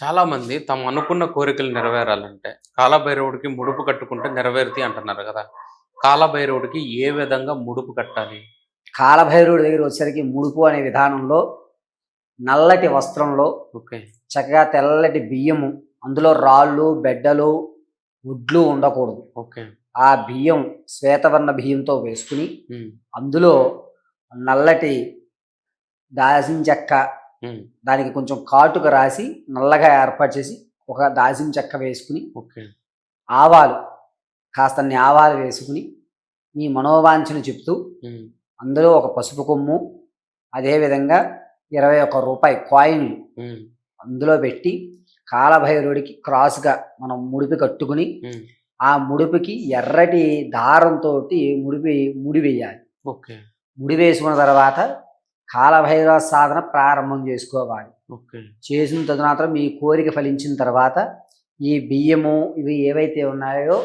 చాలామంది తాము అనుకున్న కోరికలు నెరవేరాలంటే కాలభైరవుడికి ముడుపు కట్టుకుంటే నెరవేరుతాయి అంటున్నారు కదా! కాలభైరవుడికి ఏ విధంగా ముడుపు కట్టాలి? కాలభైరవుడి దగ్గర వచ్చేసరికి ముడుపు అనే విధానంలో నల్లటి వస్త్రంలో ఓకే. చక్కగా తెల్లటి బియ్యము, అందులో రాళ్ళు, బెడ్డలు, గుడ్లు ఉండకూడదు. ఓకే. ఆ బియ్యం శ్వేతవర్ణ బియ్యంతో వేసుకుని, హ్మ్. అందులో నల్లటి దాల్చిన చెక్క, హ్మ్. దానికి కొంచెం కాటుక రాసి నల్లగా ఏర్పాటు చేసి, ఒక దాల్చిన చెక్క వేసుకుని, ఓకే. ఆవాలు కాస్తన్ని ఆవాలు వేసుకుని, మీ మనోవాంఛను చెప్తూ హ్మ్. అందులో ఒక పసుపు కొమ్ము, అదేవిధంగా రూ. 21 కాయిన్‌లు హ్మ్. అందులో పెట్టి, కాలభైరవుడికి క్రాస్‌గా మనం ముడిపు కట్టుకుని, హ్మ్. ఆ ముడుపుకి ఎర్రటి దారంతోటి ముడి వేయాలి. ఓకే. ముడి వేసుకున్న తర్వాత కాలభైరవ సాధన ప్రారంభం చేసుకోవాలి. ఓకే. చేసిన తదనంతరం మీ కోరిక ఫలించిన తర్వాత, ఈ బియ్యము ఇవి ఏవైతే ఉన్నాయో,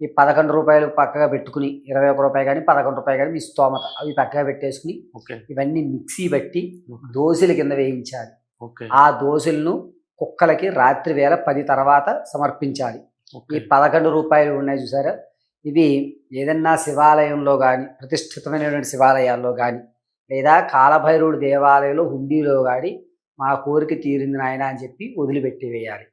ఈ రూ. 11 పక్కగా పెట్టుకుని, రూ. 21 గాని, రూ. 11 గాని మీ స్తోమత అవి పక్కగా పెట్టేసుకుని, ఓకే. ఇవన్నీ మిక్సీ బట్టి ఓకే. దోసెల కింద వేయించాలి. ఓకే. ఆ దోసెలను కుక్కలకి రాత్రి వేళ 10 తర్వాత సమర్పించాలి. ఈ ఓకే. రూ. 11 ఉన్నాయి చూసారా? ఇవి ఏదన్నా శివాలయంలో గాని, ప్రతిష్ఠితమైనటువంటి శివాలయాల్లో గాని, లేదా కాలభైరవుడి దేవాలయంలో హుండీలో గాని, మా కోరిక తీరింది నాయనా అని చెప్పి వదిలిపెట్టి వేయాలి.